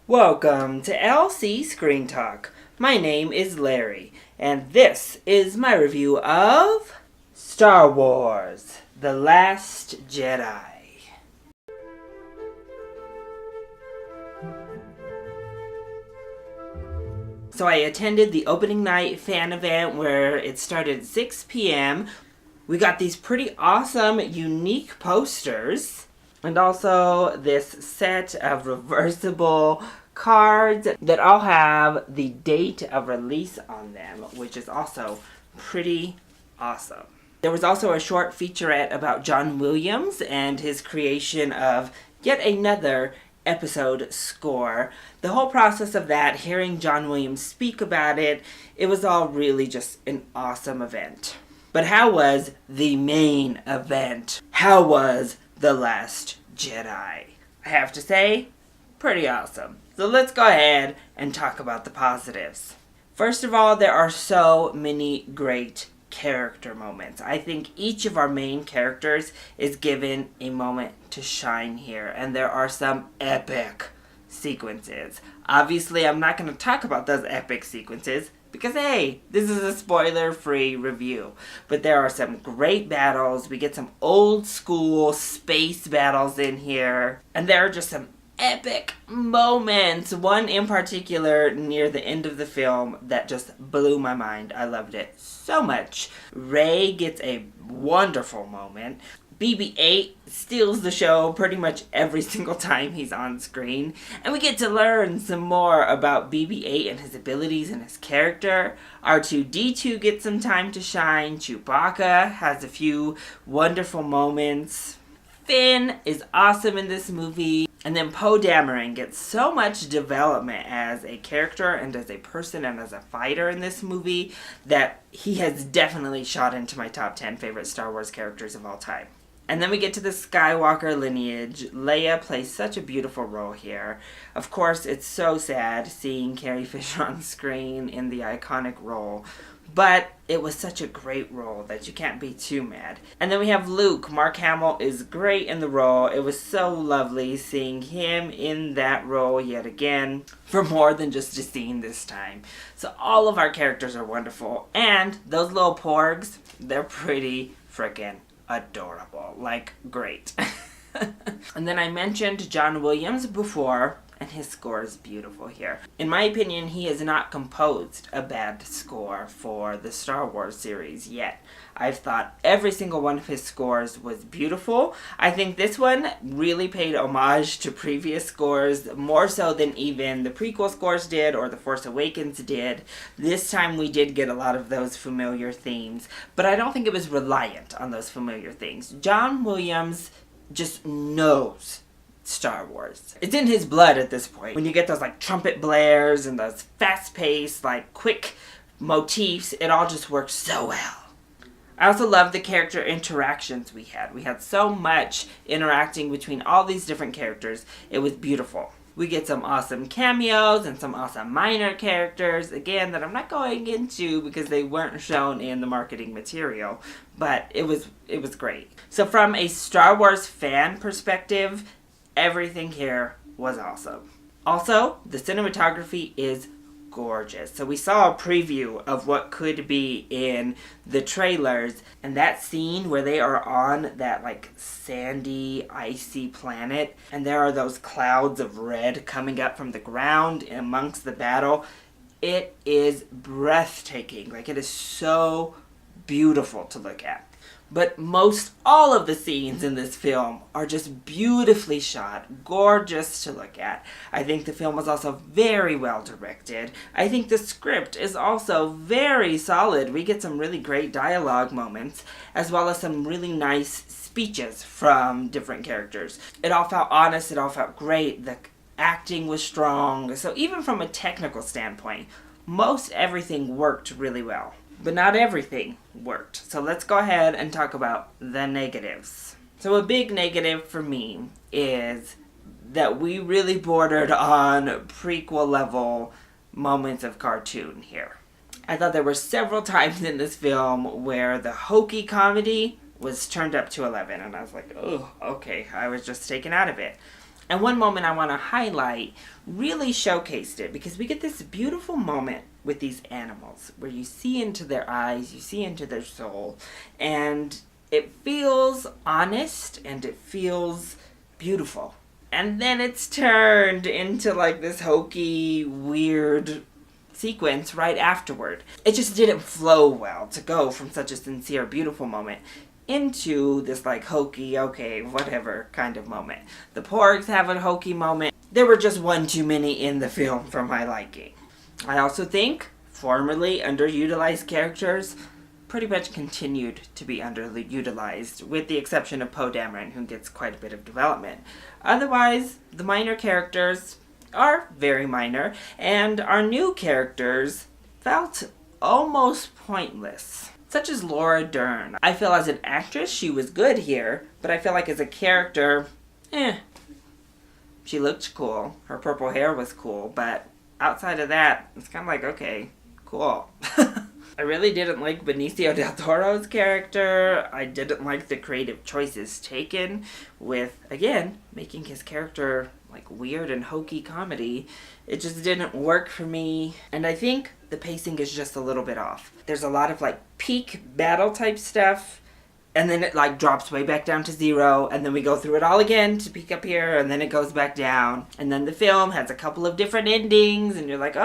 Welcome to LC Screen Talk. My name is Larry, and this is my review of Star Wars: The Last Jedi. So I attended the opening night fan event where it started at 6 p.m. We got these pretty awesome, unique posters, and also this set of reversible cards that all have the date of release on them, which is also pretty awesome. There was also a short featurette about John Williams and his creation of yet another episode score. The whole process of that, hearing John Williams speak about it, it was all really just an awesome event. But how was the main event? How was The Last Jedi? I have to say, pretty awesome. So let's go ahead and talk about the positives. First of all, there are so many great character moments. I think each of our main characters is given a moment to shine here, and there are some epic sequences. Obviously, I'm not going to talk about those epic sequences because, hey, this is a spoiler-free review. But there are some great battles. We get some old-school space battles in here, and there are just some epic moments. One in particular near the end of the film that just blew my mind. I loved it so much. Rey gets a wonderful moment. BB-8 steals the show pretty much every single time he's on screen. And we get to learn some more about BB-8 and his abilities and his character. R2-D2 gets some time to shine. Chewbacca has a few wonderful moments. Finn is awesome in this movie. And then Poe Dameron gets so much development as a character and as a person and as a fighter in this movie that he has definitely shot into my top 10 favorite Star Wars characters of all time. And then we get to the Skywalker lineage. Leia plays such a beautiful role here. Of course, it's so sad seeing Carrie Fisher on screen in the iconic role. But it was such a great role that you can't be too mad. And then we have Luke. Mark Hamill is great in the role. It was so lovely seeing him in that role yet again for more than just a scene this time. So all of our characters are wonderful. And those little porgs, they're pretty freaking adorable. Like, great. And then I mentioned John Williams before, and his score is beautiful here. In my opinion, he has not composed a bad score for the Star Wars series yet. I've thought every single one of his scores was beautiful. I think this one really paid homage to previous scores, more so than even the prequel scores did or The Force Awakens did. This time we did get a lot of those familiar themes, but I don't think it was reliant on those familiar things. John Williams just knows Star Wars. It's in his blood at this point. When you get those like trumpet blares and those fast-paced, like quick motifs, it all just works so well. I also love the character interactions we had. We had so much interacting between all these different characters. It was beautiful. We get some awesome cameos and some awesome minor characters, again, that I'm not going into because they weren't shown in the marketing material, but it was great. So from a Star Wars fan perspective, everything here was awesome. Also, the cinematography is gorgeous. So we saw a preview of what could be in the trailers, and that scene where they are on that like sandy, icy planet, and there are those clouds of red coming up from the ground amongst the battle. It is breathtaking. Like, it is so beautiful to look at. But most all of the scenes in this film are just beautifully shot, gorgeous to look at. I think the film was also very well directed. I think the script is also very solid. We get some really great dialogue moments, as well as some really nice speeches from different characters. It all felt honest, it all felt great. The acting was strong. So even from a technical standpoint, most everything worked really well. But not everything worked. So let's go ahead and talk about the negatives. So a big negative for me is that we really bordered on prequel level moments of cartoon here. I thought there were several times in this film where the hokey comedy was turned up to 11, and I was like, oh, okay, I was just taken out of it. And one moment I want to highlight really showcased it, because we get this beautiful moment with these animals where you see into their eyes, you see into their soul, and it feels honest and it feels beautiful. And then it's turned into like this hokey, weird sequence right afterward. It just didn't flow well to go from such a sincere, beautiful moment into this like hokey, okay, whatever kind of moment. The porgs have a hokey moment. There were just one too many in the film for my liking. I also think formerly underutilized characters pretty much continued to be underutilized, with the exception of Poe Dameron, who gets quite a bit of development. Otherwise, the minor characters are very minor, and our new characters felt almost pointless. Such as Laura Dern. I feel as an actress, she was good here, but I feel like as a character, she looked cool. Her purple hair was cool, but outside of that, it's kind of like, okay, cool. I really didn't like Benicio del Toro's character. I didn't like the creative choices taken with, again, making his character like weird and hokey comedy. It just didn't work for me. And I think the pacing is just a little bit off. There's a lot of like peak battle type stuff, and then it like drops way back down to 0, and then we go through it all again to peak up here, and then it goes back down. And then the film has a couple of different endings, and you're like,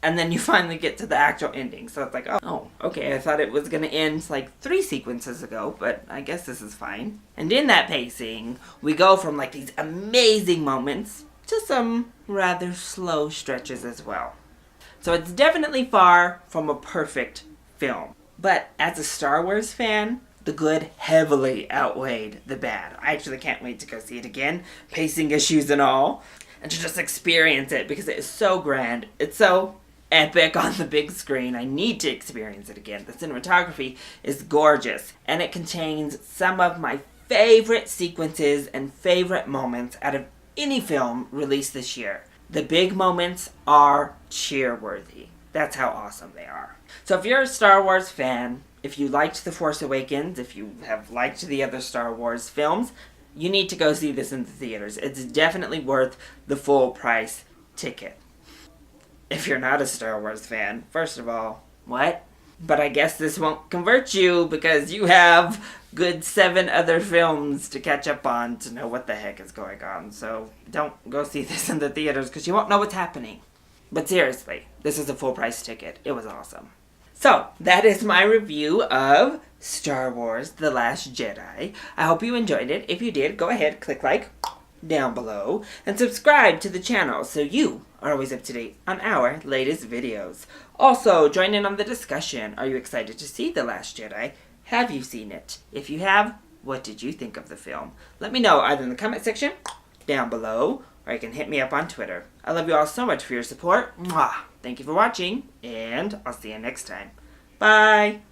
and then you finally get to the actual ending. So it's like, oh, okay, I thought it was going to end like 3 sequences ago, but I guess this is fine. And in that pacing, we go from like these amazing moments to some rather slow stretches as well. So it's definitely far from a perfect film. But as a Star Wars fan, the good heavily outweighed the bad. I actually can't wait to go see it again, pacing issues and all, and to just experience it, because it is so grand. It's so epic on the big screen. I need to experience it again. The cinematography is gorgeous, and it contains some of my favorite sequences and favorite moments out of any film released this year. The big moments are cheer-worthy. That's how awesome they are. So if you're a Star Wars fan, if you liked The Force Awakens, if you have liked the other Star Wars films, you need to go see this in the theaters. It's definitely worth the full price ticket. If you're not a Star Wars fan, first of all, what? But I guess this won't convert you, because you have good 7 other films to catch up on to know what the heck is going on. So don't go see this in the theaters, because you won't know what's happening. But seriously, this is a full price ticket. It was awesome. So that is my review of Star Wars The Last Jedi. I hope you enjoyed it. If you did, go ahead, click like down below, and subscribe to the channel so you are always up to date on our latest videos. Also, join in on the discussion. Are you excited to see The Last Jedi? Have you seen it? If you have, what did you think of the film? Let me know either in the comment section down below, or you can hit me up on Twitter. I love you all so much for your support. Mwah! Thank you for watching, and I'll see you next time. Bye!